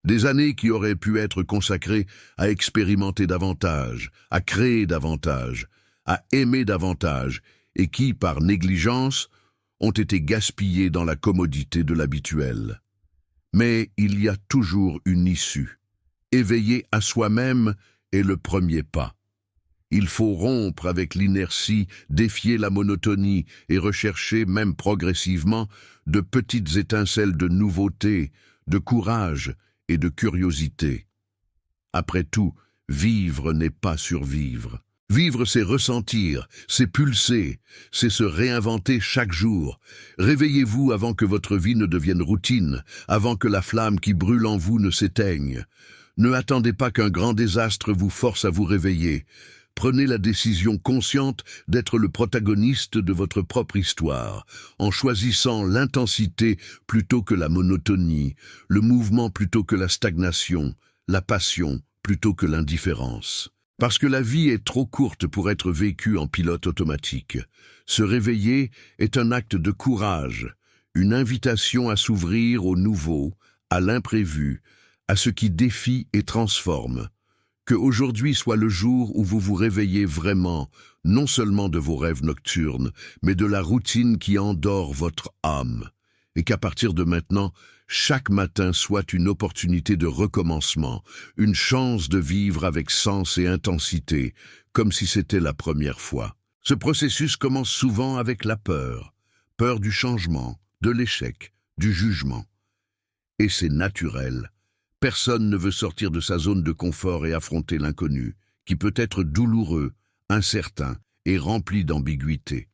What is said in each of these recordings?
Des années qui auraient pu être consacrées à expérimenter davantage, à créer davantage, à aimer davantage, et qui, par négligence, ont été gaspillées dans la commodité de l'habituel. Mais il y a toujours une issue. Éveiller à soi-même est le premier pas. Il faut rompre avec l'inertie, défier la monotonie et rechercher, même progressivement, de petites étincelles de nouveauté, de courage et de curiosité. Après tout, vivre n'est pas survivre. Vivre, c'est ressentir, c'est pulser, c'est se réinventer chaque jour. Réveillez-vous avant que votre vie ne devienne routine, avant que la flamme qui brûle en vous ne s'éteigne. Ne attendez pas qu'un grand désastre vous force à vous réveiller. Prenez la décision consciente d'être le protagoniste de votre propre histoire, en choisissant l'intensité plutôt que la monotonie, le mouvement plutôt que la stagnation, la passion plutôt que l'indifférence. Parce que la vie est trop courte pour être vécue en pilote automatique. Se réveiller est un acte de courage, une invitation à s'ouvrir au nouveau, à l'imprévu, à ce qui défie et transforme. Que aujourd'hui soit le jour où vous vous réveillez vraiment, non seulement de vos rêves nocturnes, mais de la routine qui endort votre âme. Et qu'à partir de maintenant, chaque matin soit une opportunité de recommencement, une chance de vivre avec sens et intensité, comme si c'était la première fois. Ce processus commence souvent avec la peur. Peur du changement, de l'échec, du jugement. Et c'est naturel. Personne ne veut sortir de sa zone de confort et affronter l'inconnu, qui peut être douloureux, incertain et rempli d'ambiguïté.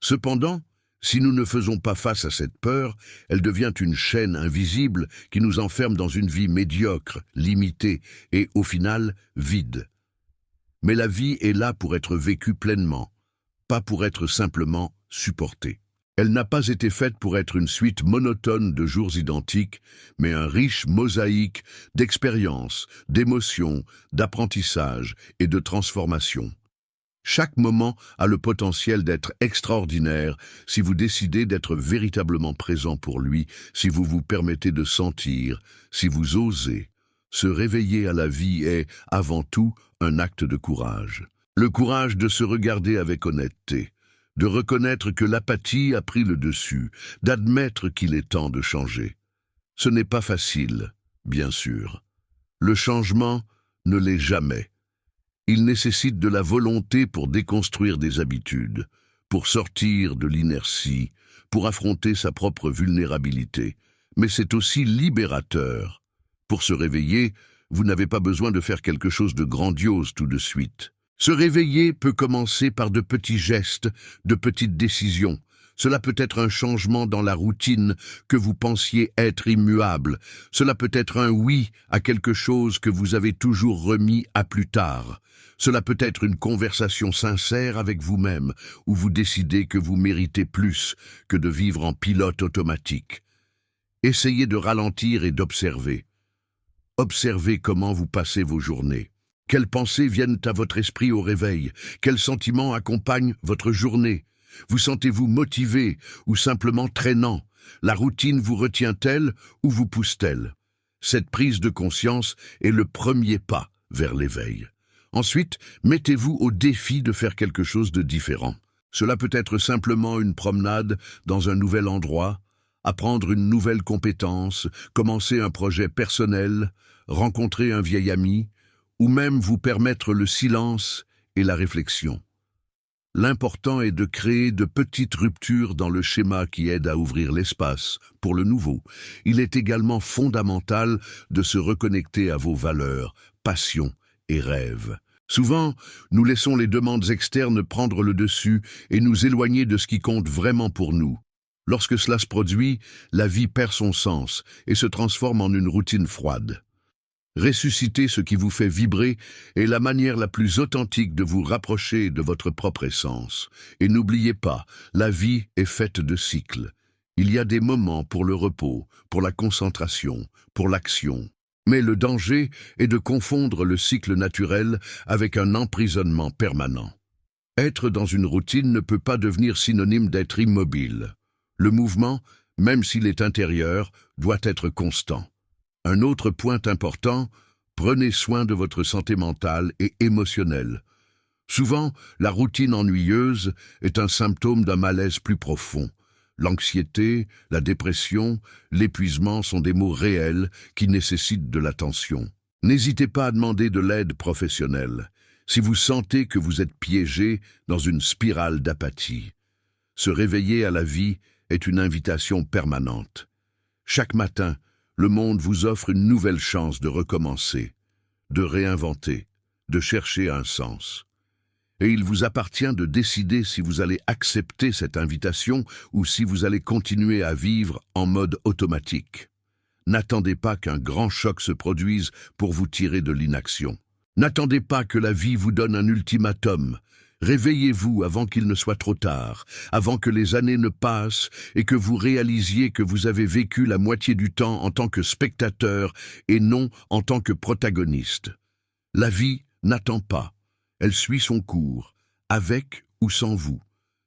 Cependant, si nous ne faisons pas face à cette peur, elle devient une chaîne invisible qui nous enferme dans une vie médiocre, limitée et, au final, vide. Mais la vie est là pour être vécue pleinement, pas pour être simplement supportée. Elle n'a pas été faite pour être une suite monotone de jours identiques, mais un riche mosaïque d'expériences, d'émotions, d'apprentissage et de transformation. Chaque moment a le potentiel d'être extraordinaire si vous décidez d'être véritablement présent pour lui, si vous vous permettez de sentir, si vous osez. Se réveiller à la vie est, avant tout, un acte de courage. Le courage de se regarder avec honnêteté, de reconnaître que l'apathie a pris le dessus, d'admettre qu'il est temps de changer. Ce n'est pas facile, bien sûr. Le changement ne l'est jamais. Il nécessite de la volonté pour déconstruire des habitudes, pour sortir de l'inertie, pour affronter sa propre vulnérabilité. Mais c'est aussi libérateur. Pour se réveiller, vous n'avez pas besoin de faire quelque chose de grandiose tout de suite. Se réveiller peut commencer par de petits gestes, de petites décisions. Cela peut être un changement dans la routine que vous pensiez être immuable. Cela peut être un oui à quelque chose que vous avez toujours remis à plus tard. Cela peut être une conversation sincère avec vous-même, où vous décidez que vous méritez plus que de vivre en pilote automatique. Essayez de ralentir et d'observer. Observez comment vous passez vos journées. Quelles pensées viennent à votre esprit au réveil? Quels sentiments accompagnent votre journée? Vous sentez-vous motivé ou simplement traînant? La routine vous retient-elle ou vous pousse-t-elle? Cette prise de conscience est le premier pas vers l'éveil. Ensuite, mettez-vous au défi de faire quelque chose de différent. Cela peut être simplement une promenade dans un nouvel endroit, apprendre une nouvelle compétence, commencer un projet personnel, rencontrer un vieil ami, ou même vous permettre le silence et la réflexion. L'important est de créer de petites ruptures dans le schéma qui aident à ouvrir l'espace pour le nouveau. Il est également fondamental de se reconnecter à vos valeurs, passions et rêves. Souvent, nous laissons les demandes externes prendre le dessus et nous éloigner de ce qui compte vraiment pour nous. Lorsque cela se produit, la vie perd son sens et se transforme en une routine froide. Ressusciter ce qui vous fait vibrer est la manière la plus authentique de vous rapprocher de votre propre essence. Et n'oubliez pas, la vie est faite de cycles. Il y a des moments pour le repos, pour la concentration, pour l'action. Mais le danger est de confondre le cycle naturel avec un emprisonnement permanent. Être dans une routine ne peut pas devenir synonyme d'être immobile. Le mouvement, même s'il est intérieur, doit être constant. Un autre point important, prenez soin de votre santé mentale et émotionnelle. Souvent, la routine ennuyeuse est un symptôme d'un malaise plus profond. L'anxiété, la dépression, l'épuisement sont des maux réels qui nécessitent de l'attention. N'hésitez pas à demander de l'aide professionnelle si vous sentez que vous êtes piégé dans une spirale d'apathie. Se réveiller à la vie est une invitation permanente. Chaque matin, le monde vous offre une nouvelle chance de recommencer, de réinventer, de chercher un sens. Et il vous appartient de décider si vous allez accepter cette invitation ou si vous allez continuer à vivre en mode automatique. N'attendez pas qu'un grand choc se produise pour vous tirer de l'inaction. N'attendez pas que la vie vous donne un ultimatum. Réveillez-vous avant qu'il ne soit trop tard, avant que les années ne passent et que vous réalisiez que vous avez vécu la moitié du temps en tant que spectateur et non en tant que protagoniste. La vie n'attend pas. Elle suit son cours, avec ou sans vous.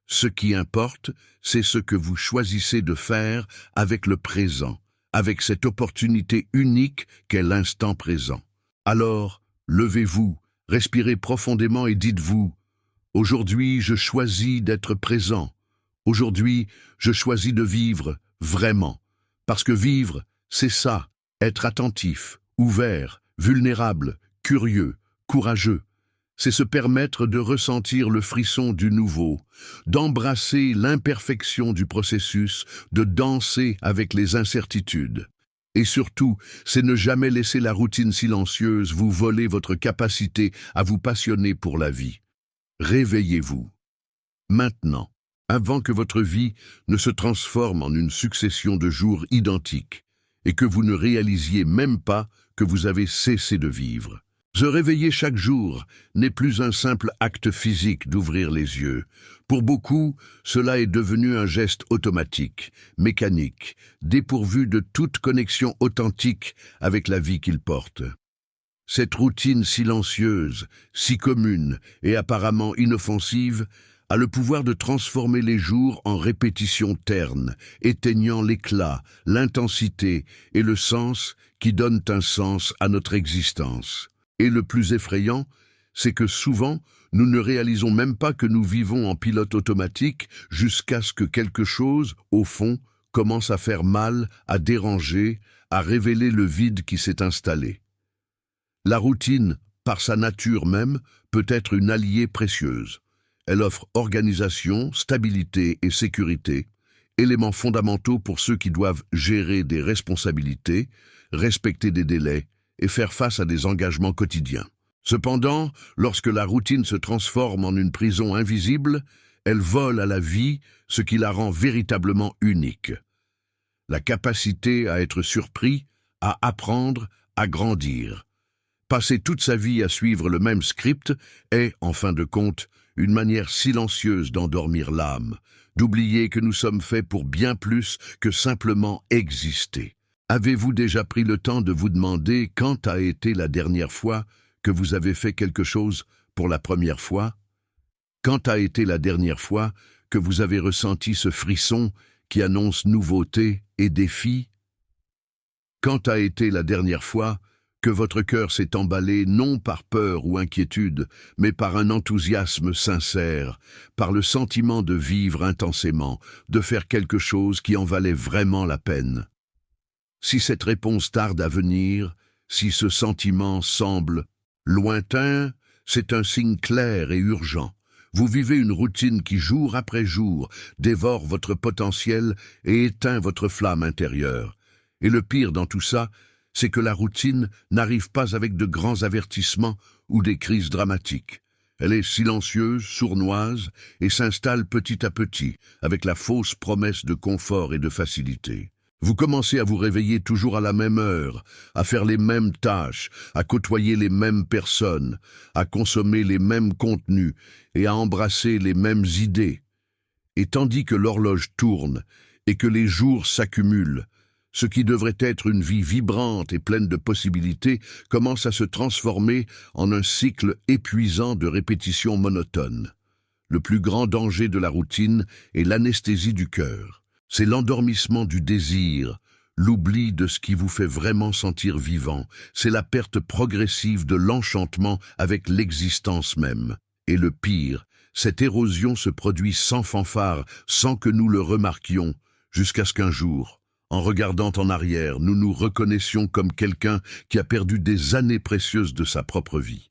Ce qui importe, c'est ce que vous choisissez de faire avec le présent, avec cette opportunité unique qu'est l'instant présent. Alors, levez-vous, respirez profondément et dites-vous « Aujourd'hui, je choisis d'être présent. Aujourd'hui, je choisis de vivre vraiment. Parce que vivre, c'est ça, être attentif, ouvert, vulnérable, curieux, courageux. C'est se permettre de ressentir le frisson du nouveau, d'embrasser l'imperfection du processus, de danser avec les incertitudes. Et surtout, c'est ne jamais laisser la routine silencieuse vous voler votre capacité à vous passionner pour la vie. Réveillez-vous. Maintenant, avant que votre vie ne se transforme en une succession de jours identiques et que vous ne réalisiez même pas que vous avez cessé de vivre. Se réveiller chaque jour n'est plus un simple acte physique d'ouvrir les yeux. Pour beaucoup, cela est devenu un geste automatique, mécanique, dépourvu de toute connexion authentique avec la vie qu'ils portent. Cette routine silencieuse, si commune et apparemment inoffensive, a le pouvoir de transformer les jours en répétitions ternes, éteignant l'éclat, l'intensité et le sens qui donnent un sens à notre existence. Et le plus effrayant, c'est que souvent, nous ne réalisons même pas que nous vivons en pilote automatique jusqu'à ce que quelque chose, au fond, commence à faire mal, à déranger, à révéler le vide qui s'est installé. La routine, par sa nature même, peut être une alliée précieuse. Elle offre organisation, stabilité et sécurité, éléments fondamentaux pour ceux qui doivent gérer des responsabilités, respecter des délais, et faire face à des engagements quotidiens. Cependant, lorsque la routine se transforme en une prison invisible, elle vole à la vie ce qui la rend véritablement unique. La capacité à être surpris, à apprendre, à grandir. Passer toute sa vie à suivre le même script est, en fin de compte, une manière silencieuse d'endormir l'âme, d'oublier que nous sommes faits pour bien plus que simplement exister. Avez-vous déjà pris le temps de vous demander quand a été la dernière fois que vous avez fait quelque chose pour la première fois? Quand a été la dernière fois que vous avez ressenti ce frisson qui annonce nouveauté et défi? Quand a été la dernière fois que votre cœur s'est emballé non par peur ou inquiétude, mais par un enthousiasme sincère, par le sentiment de vivre intensément, de faire quelque chose qui en valait vraiment la peine? Si cette réponse tarde à venir, si ce sentiment semble lointain, c'est un signe clair et urgent. Vous vivez une routine qui, jour après jour, dévore votre potentiel et éteint votre flamme intérieure. Et le pire dans tout ça, c'est que la routine n'arrive pas avec de grands avertissements ou des crises dramatiques. Elle est silencieuse, sournoise et s'installe petit à petit, avec la fausse promesse de confort et de facilité. Vous commencez à vous réveiller toujours à la même heure, à faire les mêmes tâches, à côtoyer les mêmes personnes, à consommer les mêmes contenus et à embrasser les mêmes idées. Et tandis que l'horloge tourne et que les jours s'accumulent, ce qui devrait être une vie vibrante et pleine de possibilités commence à se transformer en un cycle épuisant de répétitions monotones. Le plus grand danger de la routine est l'anesthésie du cœur. C'est l'endormissement du désir, L'oubli de ce qui vous fait vraiment sentir vivant, c'est la perte progressive de l'enchantement avec l'existence même. Et le pire, cette érosion se produit sans fanfare, sans que nous le remarquions, jusqu'à ce qu'un jour, en regardant en arrière, nous nous reconnaissions comme quelqu'un qui a perdu des années précieuses de sa propre vie.